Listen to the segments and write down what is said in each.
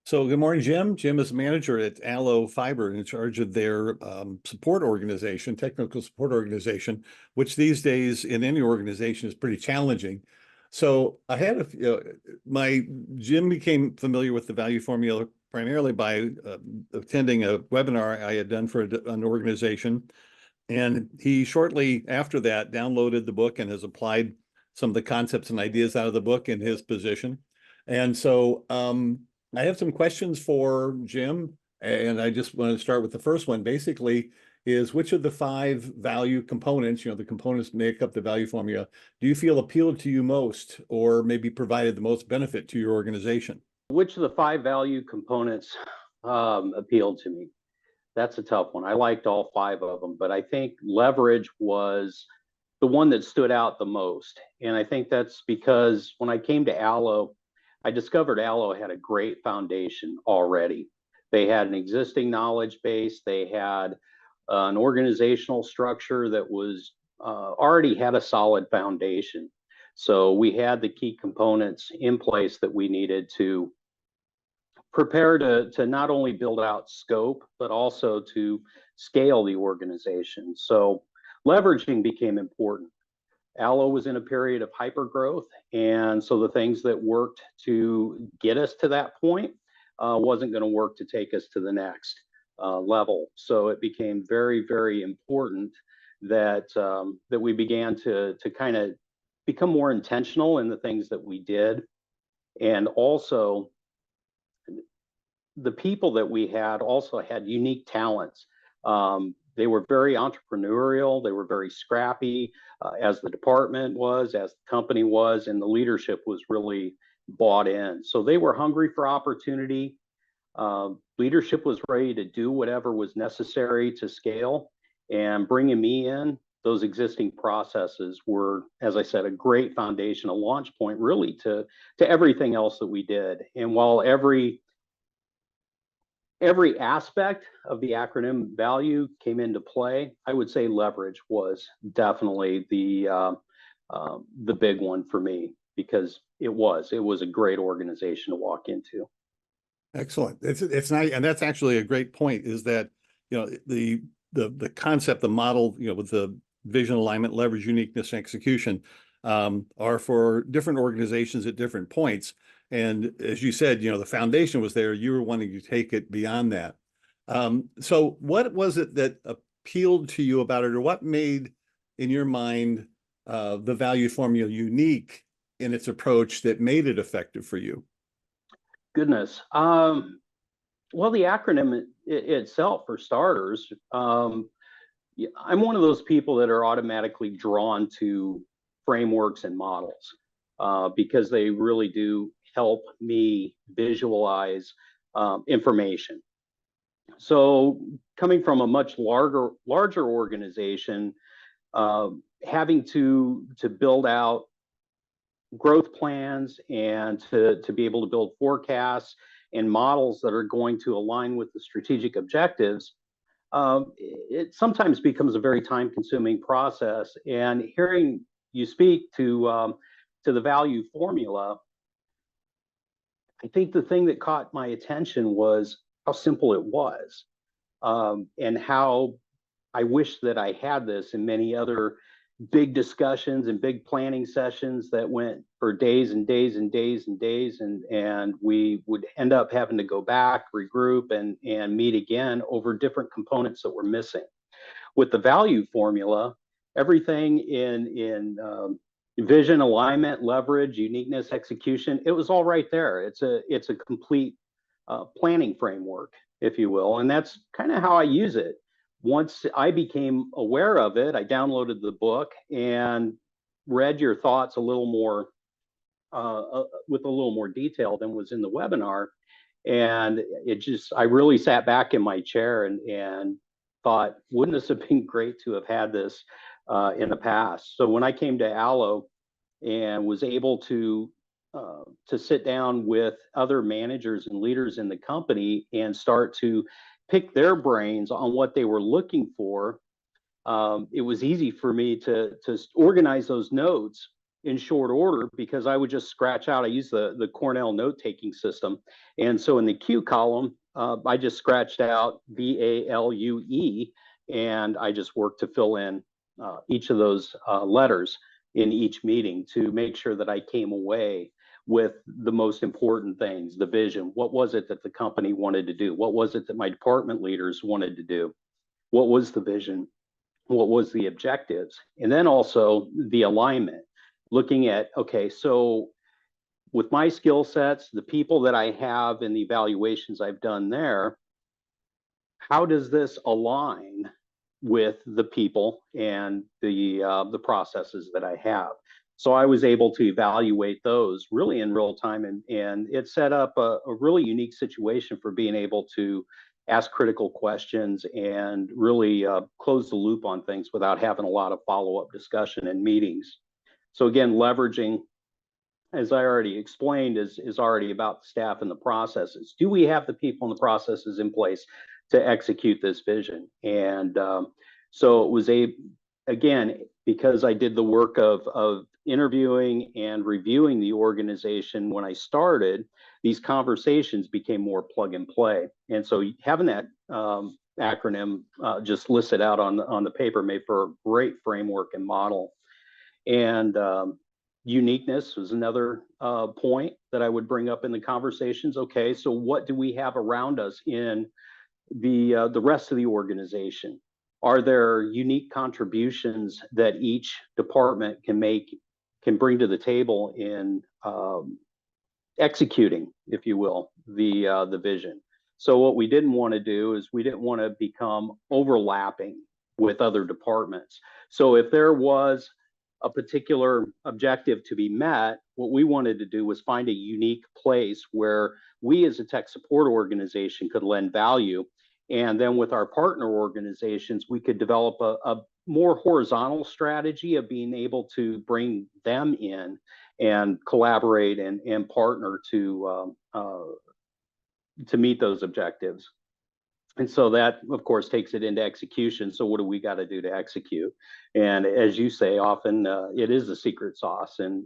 So good morning, Jim. Jim is manager at Allo Fiber in charge of their support organization, technical support organization, which these days in any organization is pretty challenging. So I had my Jim became familiar with the value formula primarily by attending a webinar I had done for an organization. And he shortly after that downloaded the book and has applied some of the concepts and ideas out of the book in his position. And so I have some questions for Jim, and I just want to start with the first one. Basically, is which of the five value components, the components that make up the value formula, do you feel appealed to you most, or maybe provided the most benefit to your organization? Which of the five value components appealed to me? That's a tough one. I liked all five of them, but I think leverage was the one that stood out the most. And I think that's because when I came to Allo, I discovered Allo had a great foundation already. They had an existing knowledge base. They had an organizational structure that was already had a solid foundation. So we had the key components in place that we needed to prepare to not only build out scope, but also to scale the organization. So leveraging became important. Allo was in a period of hyper growth, and so the things that worked to get us to that point wasn't going to work to take us to the next level. So it became very, very important that that we began to kind of become more intentional in the things that we did, and also the people that we had also had unique talents. They were very entrepreneurial. They were very scrappy, as the department was, as the company was, and the leadership was really bought in. So they were hungry for opportunity. Leadership was ready to do whatever was necessary to scale, and bringing me in, those existing processes were, as I said, a great foundation, a launch point really to everything else that we did. And while every aspect of the acronym value came into play, I would say leverage was definitely the big one for me, because it was a great organization to walk into. Excellent. It's nice, and that's actually a great point. Is that the concept, the model, with the vision, alignment, leverage, uniqueness, and execution, are for different organizations at different points. And as you said, the foundation was there. You were wanting to take it beyond that. So what was it that appealed to you about it, or what made, in your mind, the value formula unique in its approach that made it effective for you? Goodness. Well, the acronym itself, for starters, I'm one of those people that are automatically drawn to frameworks and models because they really do help me visualize information. So coming from a much larger organization, having to build out growth plans and to be able to build forecasts and models that are going to align with the strategic objectives, it sometimes becomes a very time-consuming process. And hearing you speak to the value formula, I think the thing that caught my attention was how simple it was, and how I wish that I had this in many other big discussions and big planning sessions that went for days and days and days and days, and we would end up having to go back, regroup, and meet again over different components that were missing. With the value formula, everything in vision, alignment, leverage, uniqueness, execution, it was all right there. It's a complete planning framework, if you will, and that's kind of how I use it. Once I became aware of it, I downloaded the book and read your thoughts a little more with a little more detail than was in the webinar. And I really sat back in my chair and thought, wouldn't this have been great to have had this in the past? So when I came to Allo and was able to sit down with other managers and leaders in the company and start to pick their brains on what they were looking for, it was easy for me to organize those notes in short order because I would just scratch out. I use the Cornell note-taking system. And so in the Q column, I just scratched out VALUE, and I just worked to fill in each of those letters in each meeting to make sure that I came away with the most important things, the vision. What was it that the company wanted to do? What was it that my department leaders wanted to do? What was the vision? What was the objectives? And then also the alignment, looking at, okay, so with my skill sets, the people that I have and the evaluations I've done there, how does this align with the people and the processes that I have? So I was able to evaluate those really in real time, and it set up a really unique situation for being able to ask critical questions and really close the loop on things without having a lot of follow-up discussion and meetings. So again, leveraging, as I already explained, is already about the staff and the processes. Do we have the people and the processes in place to execute this vision? And so it was again, because I did the work of interviewing and reviewing the organization when I started, these conversations became more plug and play. And so having that acronym just listed out on the paper made for a great framework and model. And uniqueness was another point that I would bring up in the conversations. Okay, so what do we have around us in the rest of the organization? Are there unique contributions that each department can bring to the table in executing, if you will, the vision? So what we didn't want to do is we didn't want to become overlapping with other departments. So if there was a particular objective to be met, what we wanted to do was find a unique place where we as a tech support organization could lend value. And then with our partner organizations, we could develop a more horizontal strategy of being able to bring them in and collaborate and partner to meet those objectives. And so that, of course, takes it into execution. So what do we got to do to execute? And as you say, often it is the secret sauce. And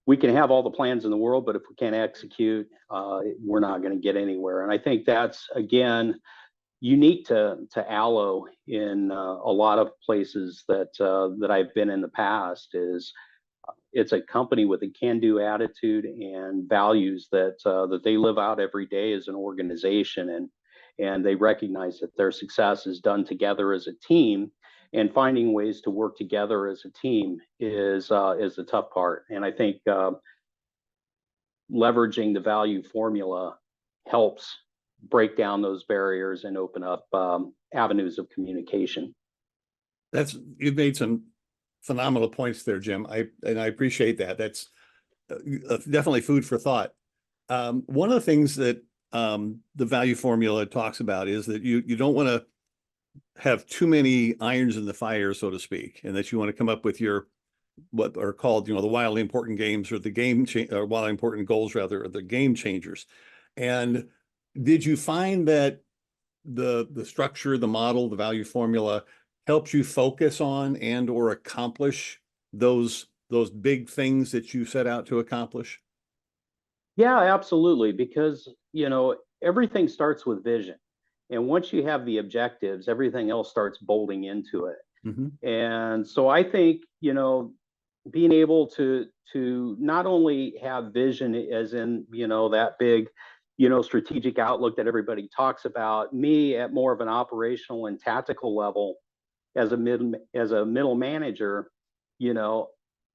we can have all the plans in the world, but if we can't execute, we're not going to get anywhere. And I think that's, again, unique to Allo in a lot of places that I've been in the past. Is it's a company with a can-do attitude and values that they live out every day as an organization, and they recognize that their success is done together as a team, and finding ways to work together as a team is the tough part. And I think leveraging the value formula helps break down those barriers and open up avenues of communication. You've made some phenomenal points there, Jim. I appreciate that. That's definitely food for thought. One of the things that the value formula talks about is that you don't want to have too many irons in the fire, so to speak, and that you want to come up with your what are called, the wildly important games, or or wildly important goals, rather, or the game changers. And did you find that the structure, the model, the value formula helps you focus on and or accomplish those big things that you set out to accomplish? Yeah, absolutely. Because, everything starts with vision. And once you have the objectives, everything else starts bolting into it. Mm-hmm. And so I think, being able to not only have vision as in, that big, strategic outlook that everybody talks about, me at more of an operational and tactical level as a middle manager,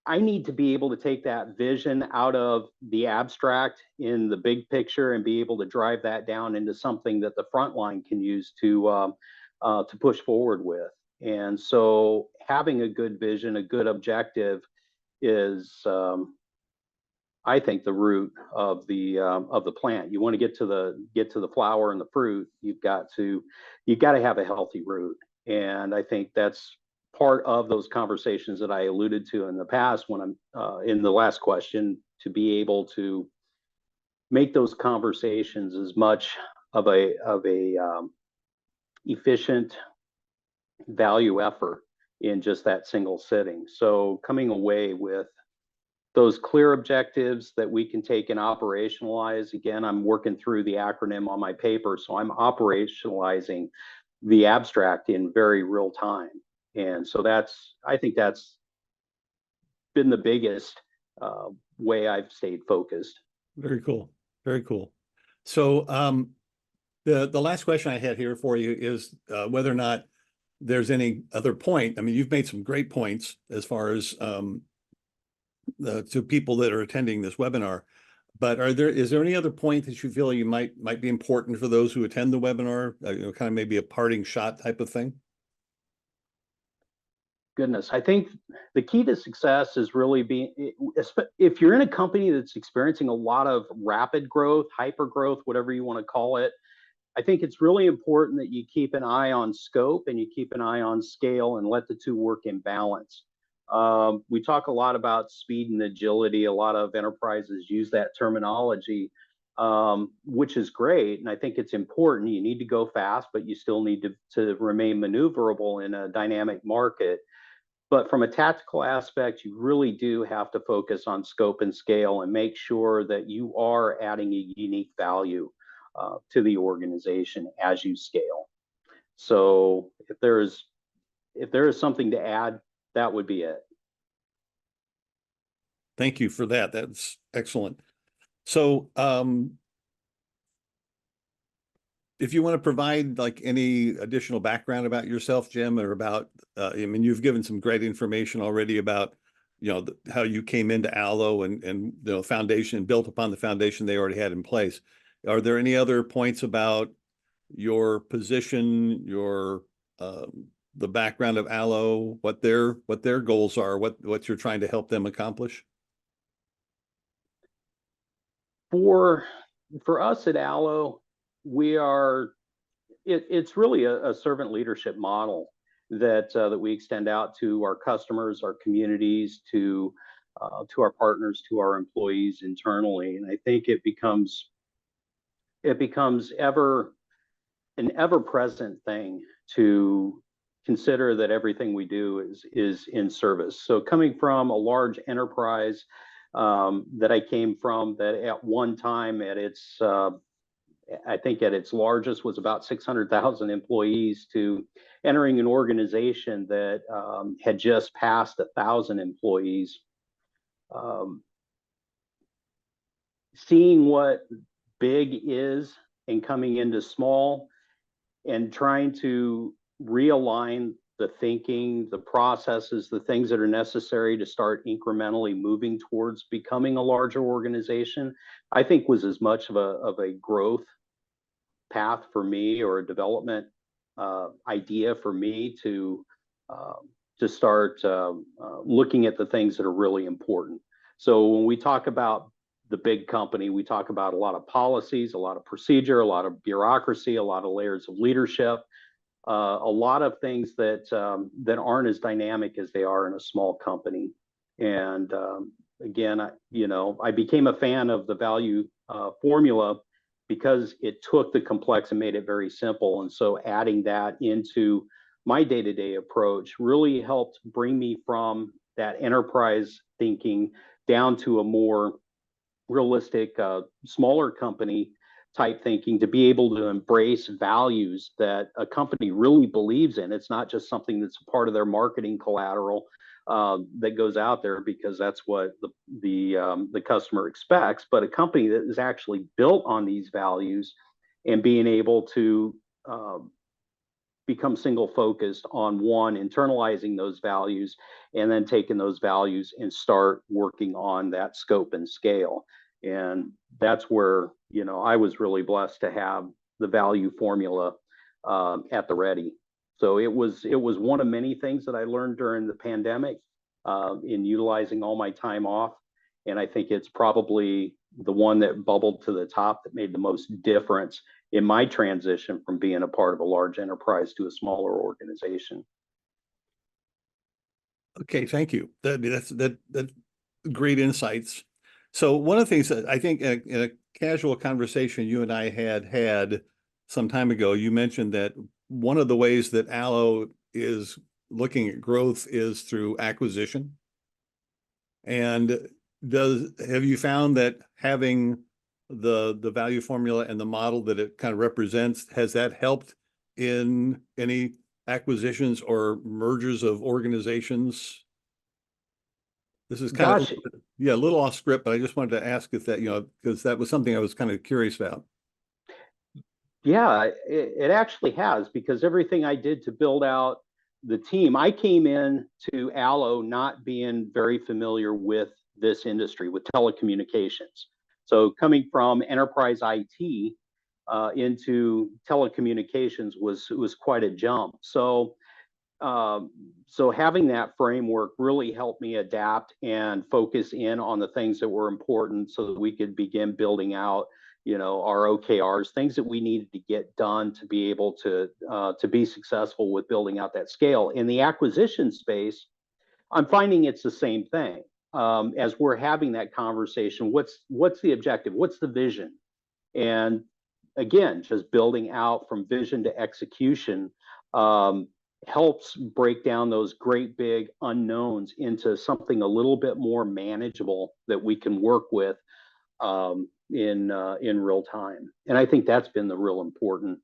I need to be able to take that vision out of the abstract in the big picture and be able to drive that down into something that the front line can use to push forward with. And so having a good vision, a good objective is, I think, the root of the plant. You want to get to the flower and the fruit, you've got to have a healthy root. And I think that's part of those conversations that I alluded to in the past when I'm in the last question, to be able to make those conversations as much of a efficient value effort in just that single sitting. So coming away with those clear objectives that we can take and operationalize. Again, I'm working through the acronym on my paper, so I'm operationalizing the abstract in very real time. And so I think that's been the biggest way I've stayed focused. Very cool. Very cool. So the last question I had here for you is whether or not there's any other point. I mean, you've made some great points as far as to people that are attending this webinar, but is there any other point that you feel you might be important for those who attend the webinar? Kind of maybe a parting shot type of thing. Goodness, I think the key to success is really if you're in a company that's experiencing a lot of rapid growth, hyper growth, whatever you want to call it, I think it's really important that you keep an eye on scope and you keep an eye on scale and let the two work in balance. We talk a lot about speed and agility. A lot of enterprises use that terminology, which is great. And I think it's important. You need to go fast, but you still need to remain maneuverable in a dynamic market. But from a tactical aspect, you really do have to focus on scope and scale and make sure that you are adding a unique value to the organization as you scale. So if there is something to add, that would be it. Thank you for that. That's excellent. So if you want to provide like any additional background about yourself, Jim, or about, I mean, you've given some great information already about, how you came into Allo and the foundation, built upon the foundation they already had in place. Are there any other points about your position, the background of Allo, what their goals are, what you're trying to help them accomplish? For us at Allo, it's really a servant leadership model that we extend out to our customers, our communities, to our partners, to our employees internally. And I think it becomes an ever-present thing to consider that everything we do is in service. So coming from a large enterprise that I came from, that at one time I think at its largest was about 600,000 employees, to entering an organization that had just passed 1,000 employees. Seeing what big is and coming into small and trying to realign the thinking, the processes, the things that are necessary to start incrementally moving towards becoming a larger organization, I think was as much of a growth path for me, or a development idea for me to start looking at the things that are really important. So when we talk about the big company, we talk about a lot of policies, a lot of procedure, a lot of bureaucracy, a lot of layers of leadership, a lot of things that aren't as dynamic as they are in a small company. And again, I became a fan of the value formula because it took the complex and made it very simple. And so adding that into my day-to-day approach really helped bring me from that enterprise thinking down to a more realistic, smaller company type thinking, to be able to embrace values that a company really believes in. It's not just something that's part of their marketing collateral that goes out there because that's what the customer expects, but a company that is actually built on these values and being able to become single focused on one, internalizing those values, and then taking those values and start working on that scope and scale. And that's where, I was really blessed to have the value formula at the ready. So it was one of many things that I learned during the pandemic in utilizing all my time off. And I think it's probably the one that bubbled to the top that made the most difference in my transition from being a part of a large enterprise to a smaller organization. Okay, thank you. That's great insights. So one of the things that I think in a casual conversation you and I had some time ago, you mentioned that one of the ways that Allo is looking at growth is through acquisition. And have you found that having the value formula and the model that it kind of represents, has that helped in any acquisitions or mergers of organizations? This is kind of, Gosh, yeah, a little off script, but I just wanted to ask if that, because that was something I was kind of curious about. yeah, it actually has, because everything I did to build out the team, I came in to Allo not being very familiar with this industry, with telecommunications. So coming from enterprise IT into telecommunications was quite a jump. So having that framework really helped me adapt and focus in on the things that were important so that we could begin building out, our OKRs, things that we needed to get done to be able to be successful with building out that scale. In the acquisition space, I'm finding it's the same thing. As we're having that conversation, what's the objective? What's the vision? And again, just building out from vision to execution helps break down those great big unknowns into something a little bit more manageable that we can work with in real time. And I think that's been the real important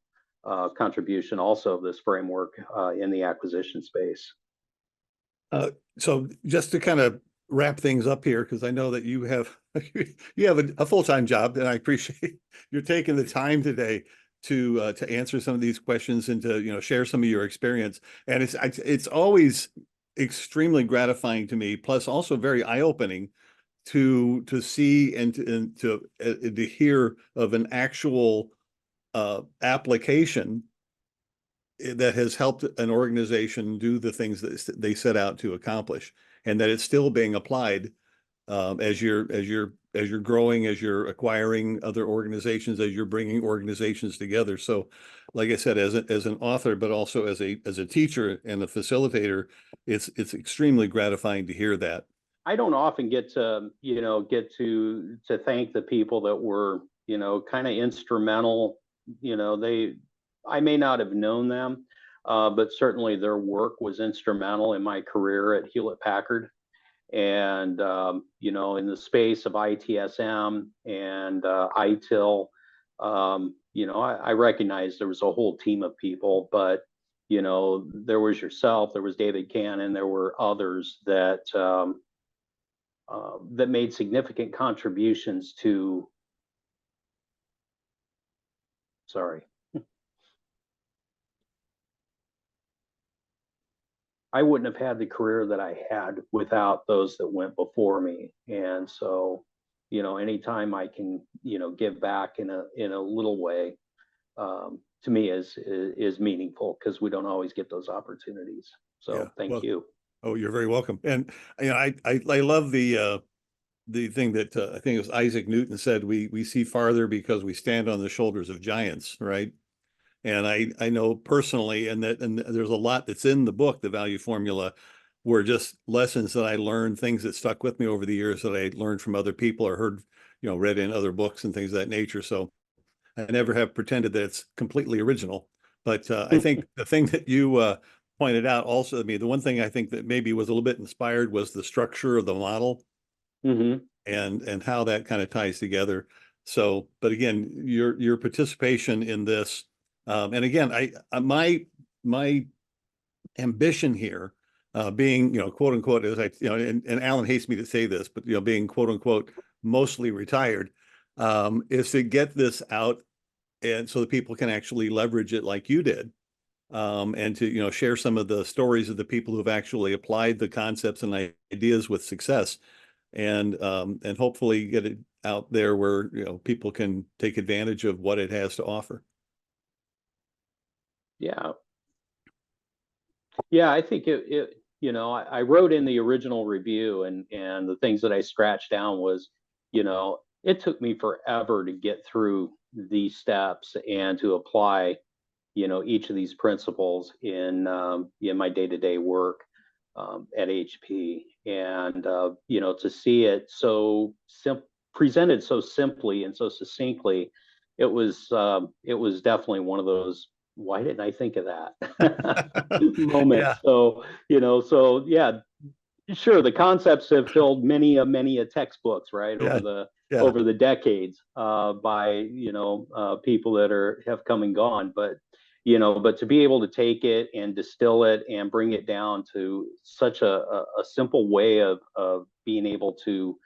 contribution also of this framework in the acquisition space. So just to kind of wrap things up here, because I know that you have a full-time job, and I appreciate you're taking the time today to answer some of these questions and to share some of your experience. And it's always extremely gratifying to me, plus also very eye-opening to see and to hear of an actual application that has helped an organization do the things that they set out to accomplish, and that it's still being applied as you're growing, as you're acquiring other organizations, as you're bringing organizations together. So, like I said, as an author, but also as a teacher and a facilitator, it's extremely gratifying to hear that. I don't often get to thank the people that were kind of instrumental. I may not have known them, but certainly their work was instrumental in my career at Hewlett Packard. And in the space of ITSM and ITIL, I recognize there was a whole team of people, but there was yourself, there was David Cannon, there were others that that made significant contributions to. Sorry. I wouldn't have had the career that I had without those that went before me. And so, anytime I can, give back in a little way, to me is meaningful, because we don't always get those opportunities. So Yeah. thank you. Oh, you're very welcome. And I love the thing that I think it was Isaac Newton said, we see farther because we stand on the shoulders of giants, right? And I know personally, and there's a lot that's in the book, the value formula, were just lessons that I learned, things that stuck with me over the years that I learned from other people or heard, read in other books and things of that nature. So I never have pretended that it's completely original. But I think the thing that you pointed out also, the one thing I think that maybe was a little bit inspired was the structure of the model. Mm-hmm. And how that kind of ties together. So, but again, your participation in this, and again, my ambition here, being quote unquote, as and Alan hates me to say this, but being quote unquote mostly retired, is to get this out, and so that people can actually leverage it like you did. And to share some of the stories of the people who've actually applied the concepts and ideas with success, and hopefully get it out there where people can take advantage of what it has to offer. Yeah. Yeah, I think I wrote in the original review, and the things that I scratched down was, it took me forever to get through these steps and to apply, each of these principles in my day-to-day work at HP. And to see it presented so simply and so succinctly, it was definitely one of those why didn't I think of that moment? Yeah, So, so yeah, sure, the concepts have filled many a textbooks, right, yeah, over the yeah, decades, by people that have come and gone, but to be able to take it and distill it and bring it down to such a simple way of being able to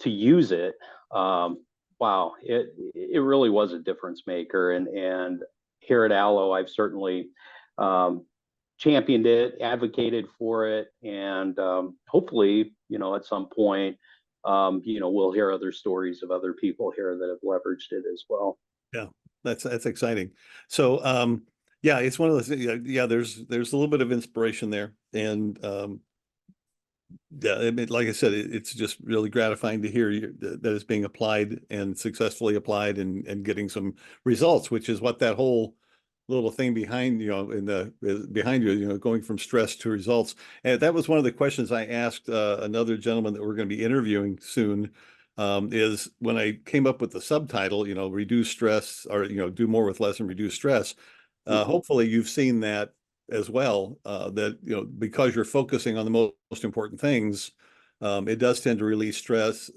use it, wow, it really was a difference maker. And here at Allo, I've certainly um, championed it, advocated for it, and hopefully, at some point, we'll hear other stories of other people here that have leveraged it as well. yeah. That's exciting. So, yeah, it's one of those. Yeah, yeah, there's a little bit of inspiration there, and yeah, I mean, like I said, it's just really gratifying to hear that it's being applied and successfully applied and getting some results, which is what that whole little thing behind, in the behind you, going from stress to results. And that was one of the questions I asked another gentleman that we're going to be interviewing soon. Is when I came up with the subtitle, reduce stress, or do more with less and reduce stress. Mhm. Hopefully you've seen that as well, that because you're focusing on the most important things, it does tend to release stress,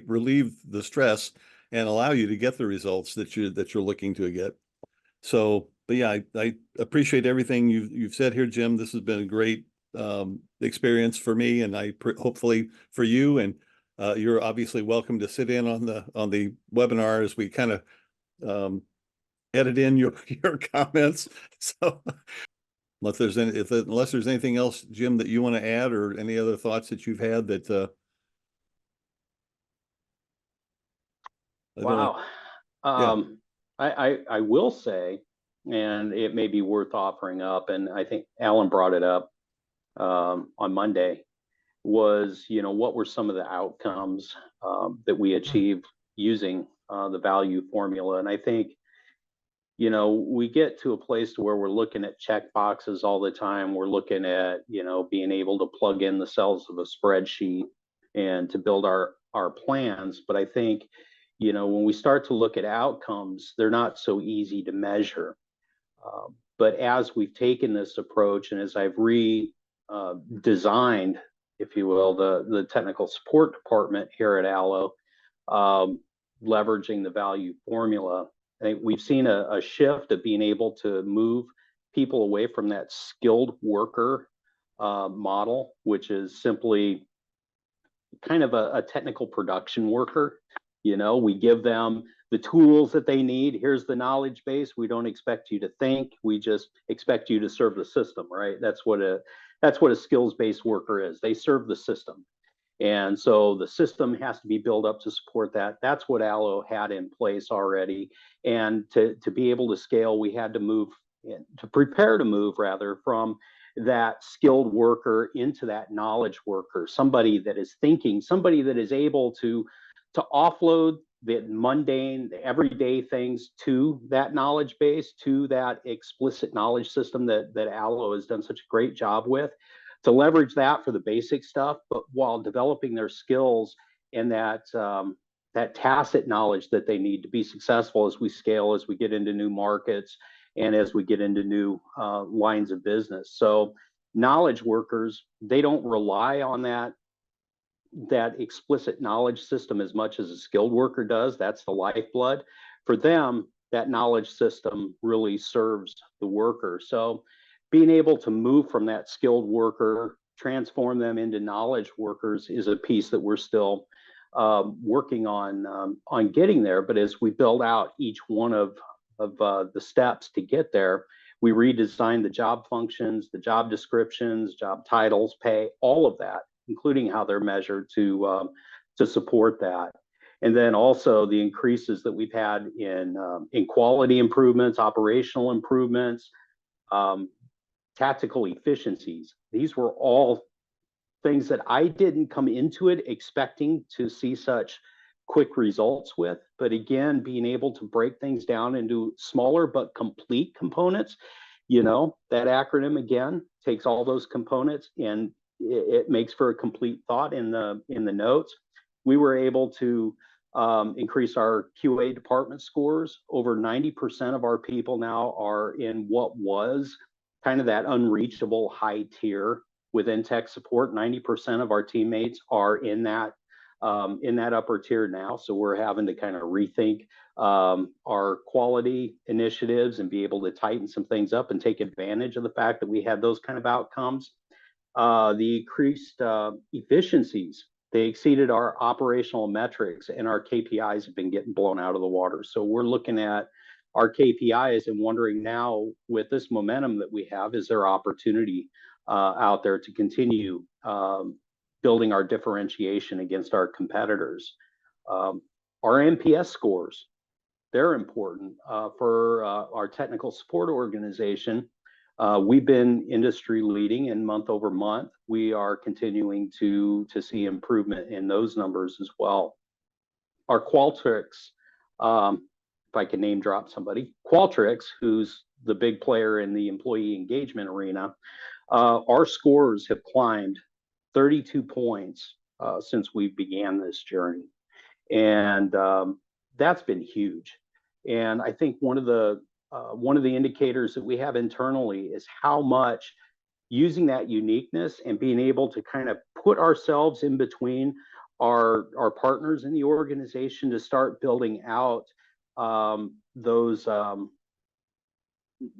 relieve the stress and allow you to get the results that you're looking to get. So, but yeah, I appreciate everything you've said here, Jim. This has been a great experience for me, and hopefully for you. And you're obviously welcome to sit in on the webinar as we kind of um, edit in your comments. So unless there's anything else, Jim, that you want to add, or any other thoughts that you've had that I don't know. Wow. Yeah. I will say, and it may be worth offering up, and I think Alan brought it up on Monday, was, what were some of the outcomes that we achieved using the value formula. And I think, we get to a place to where we're looking at check boxes all the time. We're looking at, being able to plug in the cells of a spreadsheet and to build our plans. But I think, when we start to look at outcomes, they're not so easy to measure. But as we've taken this approach, and as I've designed, if you will, the technical support department here at Allo, um, leveraging the value formula, I think we've seen a shift of being able to move people away from that skilled worker model, which is simply kind of a technical production worker. We give them the tools that they need. Here's the knowledge base. We don't expect you to think. We just expect you to serve the system, right? That's what a skills-based worker is. They serve the system. And so the system has to be built up to support that. That's what Allo had in place already. And to be able to scale, we had to prepare to move rather, from that skilled worker into that knowledge worker, somebody that is thinking, somebody that is able to offload the mundane, the everyday things to that knowledge base, to that explicit knowledge system that Allo has done such a great job with, to leverage that for the basic stuff, but while developing their skills and that tacit knowledge that they need to be successful as we scale, as we get into new markets, and as we get into new lines of business. So knowledge workers, they don't rely on that explicit knowledge system as much as a skilled worker does. That's the lifeblood. For them, that knowledge system really serves the worker. So being able to move from that skilled worker, transform them into knowledge workers, is a piece that we're still working on getting there. But as we build out each one of the steps to get there, we redesign the job functions, the job descriptions, job titles, pay, all of that, including how they're measured to support that. And then also the increases that we've had in quality improvements, operational improvements, um, tactical efficiencies. These were all things that I didn't come into it expecting to see such quick results with. But again, being able to break things down into smaller but complete components, that acronym again takes all those components and it makes for a complete thought in the notes. We were able to increase our QA department scores. Over 90% of our people now are in what was kind of that unreachable high tier within tech support. 90% of our teammates are in that upper tier now. So we're having to kind of rethink our quality initiatives and be able to tighten some things up and take advantage of the fact that we had those kind of outcomes. The increased efficiencies, they exceeded our operational metrics, and our KPIs have been getting blown out of the water. So we're looking at our KPIs and wondering now, with this momentum that we have, is there opportunity out there to continue building our differentiation against our competitors? Our NPS scores, they're important for our technical support organization. We've been industry leading, and month over month, we are continuing to see improvement in those numbers as well. Our Qualtrics, if I can name drop somebody, Qualtrics, who's the big player in the employee engagement arena, our scores have climbed 32 points since we began this journey. And that's been huge. And I think one of the indicators that we have internally is how much using that uniqueness and being able to kind of put ourselves in between our partners in the organization to start building out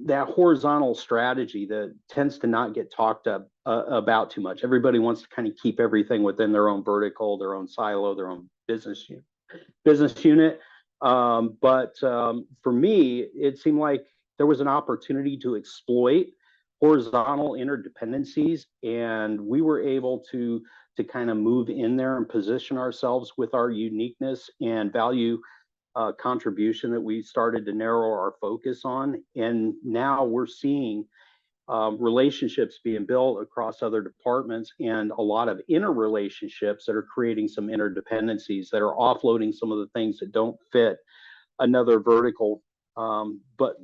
that horizontal strategy that tends to not get talked about too much. Everybody wants to kind of keep everything within their own vertical, their own silo, their own business unit. But for me, it seemed like there was an opportunity to exploit horizontal interdependencies, and we were able to kind of move in there and position ourselves with our uniqueness and value contribution that we started to narrow our focus on. And now we're seeing relationships being built across other departments, and a lot of interrelationships that are creating some interdependencies that are offloading some of the things that don't fit another vertical, but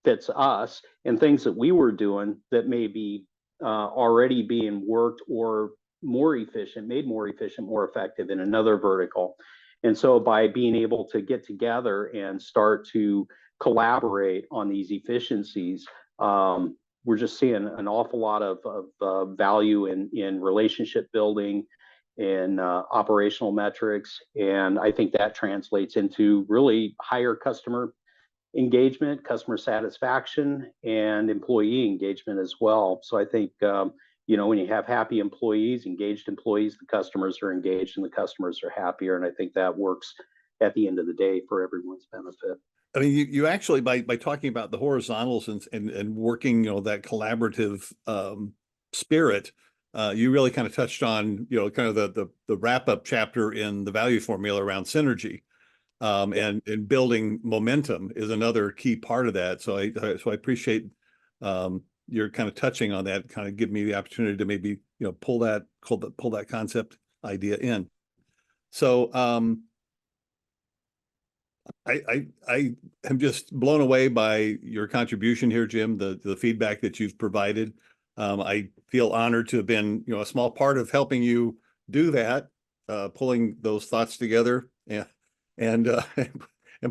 fits us, and things that we were doing that may be already being worked or made more efficient, more effective in another vertical. And so by being able to get together and start to collaborate on these efficiencies, we're just seeing an awful lot of value in relationship building and operational metrics. And I think that translates into really higher customer engagement, customer satisfaction, and employee engagement as well. So I think, when you have happy employees, engaged employees, the customers are engaged and the customers are happier. And I think that works at the end of the day for everyone's benefit. I mean, you actually, by talking about the horizontals and working, that collaborative spirit, you really kind of touched on, kind of the wrap-up chapter in the value formula around synergy, and building momentum is another key part of that. So I appreciate you're kind of touching on that, kind of give me the opportunity to maybe, pull that concept idea in. So I am just blown away by your contribution here, Jim, the feedback that you've provided. I feel honored to have been, a small part of helping you do that, pulling those thoughts together and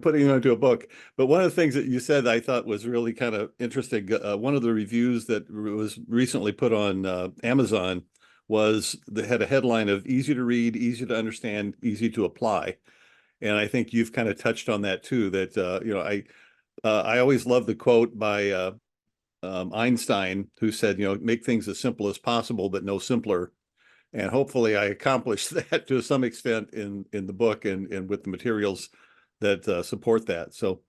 putting them into a book. But one of the things that you said I thought was really kind of interesting. One of the reviews that was recently put on Amazon had a headline of easy to read, easy to understand, easy to apply. And I think you've kind of touched on that too, that, I always love the quote by Einstein, who said, make things as simple as possible, but no simpler. And hopefully I accomplished that to some extent in the book and with the materials that support that. So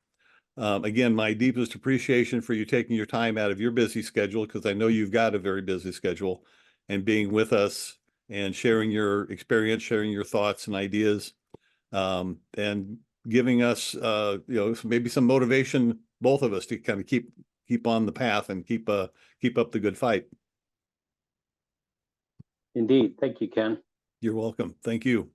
again, my deepest appreciation for you taking your time out of your busy schedule, because I know you've got a very busy schedule, and being with us and sharing your experience, sharing your thoughts and ideas, and giving us, maybe some motivation, both of us, to kind of keep on the path and keep up the good fight. Indeed. Thank you, Ken. You're welcome. Thank you.